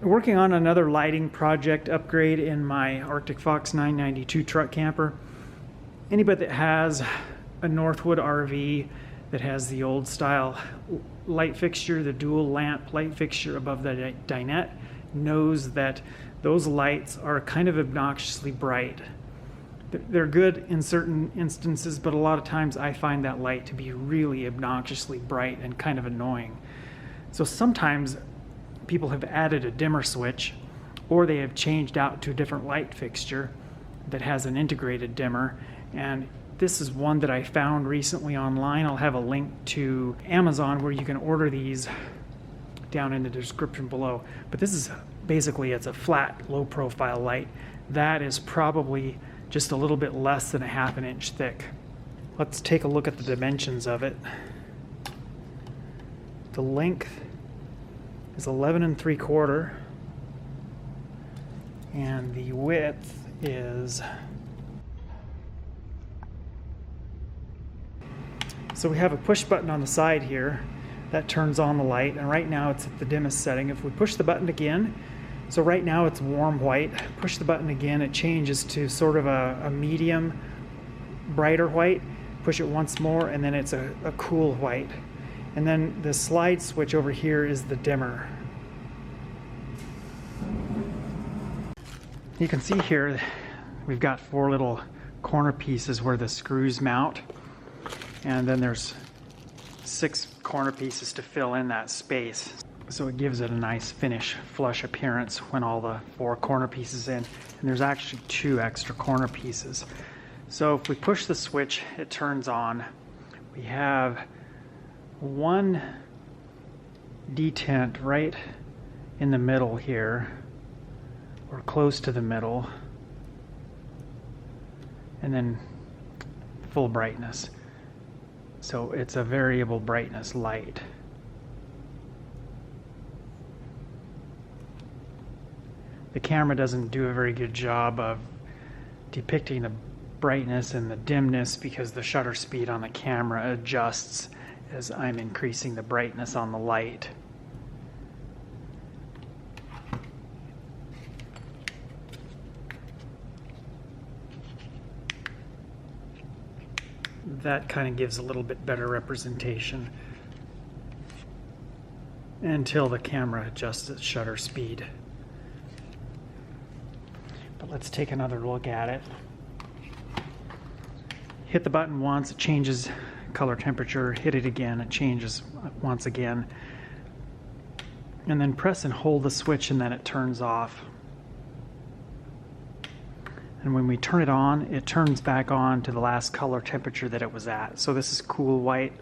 Working on another lighting project upgrade in my Arctic Fox 992 truck camper. Anybody that has a Northwood RV that has the old style light fixture, the dual lamp light fixture above the dinette, knows that those lights are kind of obnoxiously bright. They're good in certain instances, but a lot of times I find that light to be really obnoxiously bright and kind of annoying. So sometimes people have added a dimmer switch, or they have changed out to a different light fixture that has an integrated dimmer. And this is one that I found recently online. I'll have a link to Amazon where you can order these down in the description below. But this is basically, it's a flat, low profile light that is probably just a little bit less than a ½ inch thick. Let's take a look at the dimensions of it. The length is 11 3/4, and the width is, so we have a push button on the side here that turns on the light, and right now it's at the dimmest setting. If we push the button again, so right now it's warm white, push the button again, it changes to sort of a medium brighter white. Push it once more and then it's a cool white. And then the slide switch over here is the dimmer. You can see here we've got 4 little corner pieces where the screws mount, and then there's 6 corner pieces to fill in that space. So it gives it a nice finish, flush appearance when all the 4 corner pieces in. And there's actually 2 extra corner pieces. So if we push the switch, it turns on. We have one detent right in the middle here, or close to the middle, and then full brightness. So it's a variable brightness light. The camera doesn't do a very good job of depicting the brightness and the dimness because the shutter speed on the camera adjusts as I'm increasing the brightness on the light. That kind of gives a little bit better representation until the camera adjusts its shutter speed. But let's take another look at it. Hit the button once, it changes color temperature. Hit it again, it changes once again. And then press and hold the switch and then it turns off. And when we turn it on, it turns back on to the last color temperature that it was at. So this is cool white.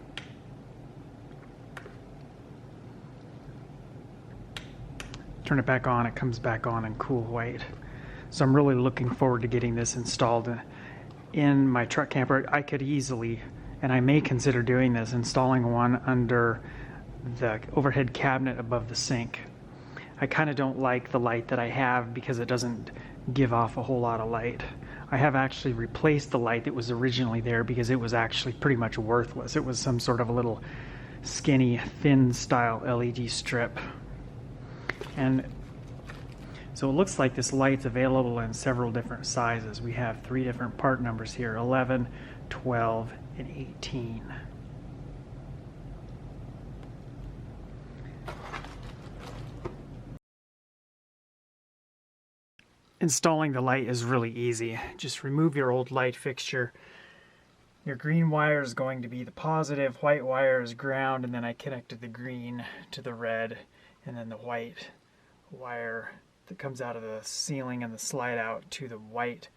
Turn it back on, it comes back on in cool white. So I'm really looking forward to getting this installed in my truck camper. I could easily, and I may consider doing this, installing one under the overhead cabinet above the sink. I kind of don't like the light that I have because it doesn't give off a whole lot of light. I have actually replaced the light that was originally there because it was actually pretty much worthless. It was some sort of a little skinny, thin style LED strip. And so it looks like this light's available in several different sizes. We have 3 different part numbers here, 11, 12, and 18. Installing the light is really easy. Just remove your old light fixture. Your green wire is going to be the positive, white wire is ground, and then I connected the green to the red, and then the white wire that comes out of the ceiling and the slide out to the white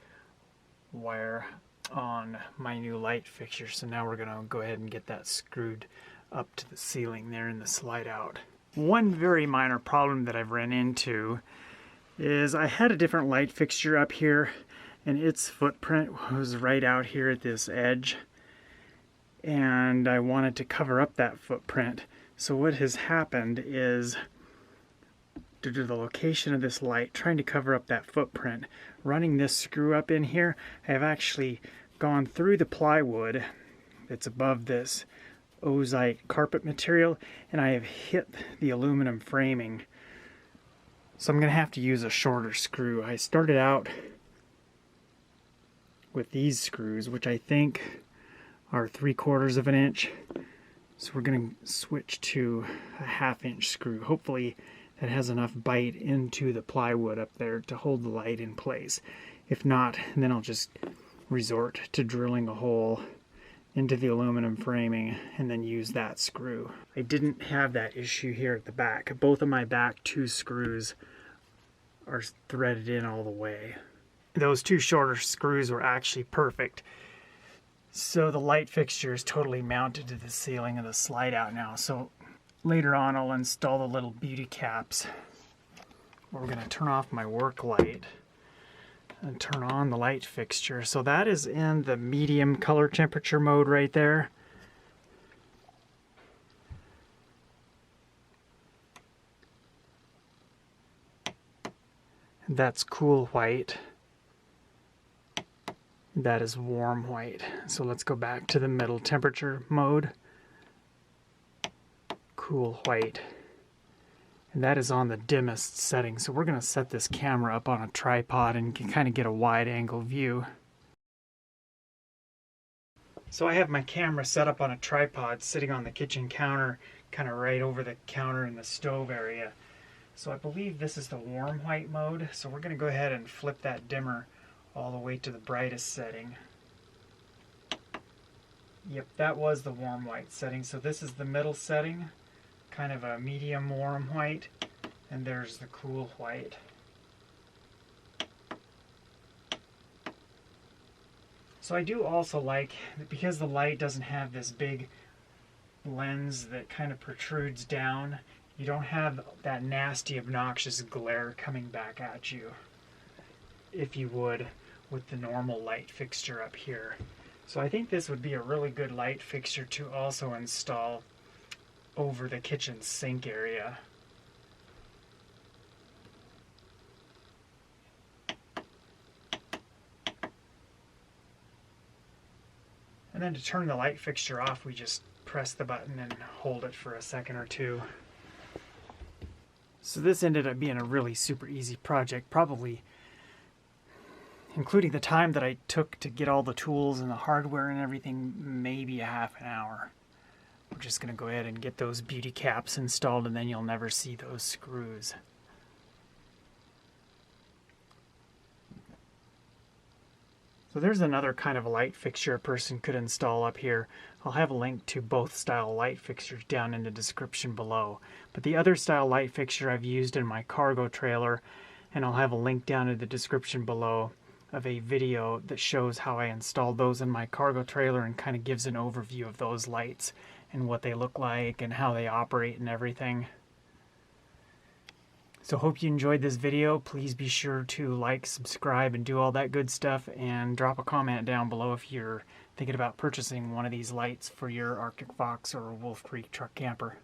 wire on my new light fixture. So now we're going to go ahead and get that screwed up to the ceiling there in the slide out. One very minor problem that I've run into is I had a different light fixture up here and its footprint was right out here at this edge, and I wanted to cover up that footprint. So what has happened is, due to the location of this light, trying to cover up that footprint, running this screw up in here, I have actually gone through the plywood that's above this ozite carpet material, and I have hit the aluminum framing So I'm going to have to use a shorter screw. I started out with these screws, which I think are 3/4 of an inch. So we're going to switch to a 1/2 inch screw. Hopefully that has enough bite into the plywood up there to hold the light in place. If not, then I'll just resort to drilling a hole into the aluminum framing and then use that screw. I didn't have that issue here at the back. Both of my back 2 screws are threaded in all the way. Those 2 shorter screws were actually perfect. So the light fixture is totally mounted to the ceiling of the slide out now. So later on I'll install the little beauty caps. We're going to turn off my work light and turn on the light fixture. So that is in the medium color temperature mode right there. That's cool white. That is warm white. So let's go back to the middle temperature mode. Cool white. And that is on the dimmest setting. So we're going to set this camera up on a tripod and can kind of get a wide angle view. So I have my camera set up on a tripod sitting on the kitchen counter, kind of right over the counter in the stove area. So I believe this is the warm white mode. So we're going to go ahead and flip that dimmer all the way to the brightest setting. Yep, that was the warm white setting. So this is the middle setting, kind of a medium warm white, and there's the cool white. So I do also like, because the light doesn't have this big lens that kind of protrudes down, you don't have that nasty, obnoxious glare coming back at you, if you would with the normal light fixture up here. So I think this would be a really good light fixture to also install over the kitchen sink area. And then to turn the light fixture off, we just press the button and hold it for a second or two. So this ended up being a really super easy project, probably including the time that I took to get all the tools and the hardware and everything, maybe a half an hour. We're just going to go ahead and get those beauty caps installed, and then you'll never see those screws. So there's another kind of a light fixture a person could install up here. I'll have a link to both style light fixtures down in the description below. But the other style light fixture I've used in my cargo trailer, and I'll have a link down in the description below of a video that shows how I installed those in my cargo trailer and kind of gives an overview of those lights and what they look like and how they operate and everything. So hope you enjoyed this video. Please be sure to like, subscribe, and do all that good stuff, and drop a comment down below if you're thinking about purchasing one of these lights for your Arctic Fox or Wolf Creek truck camper.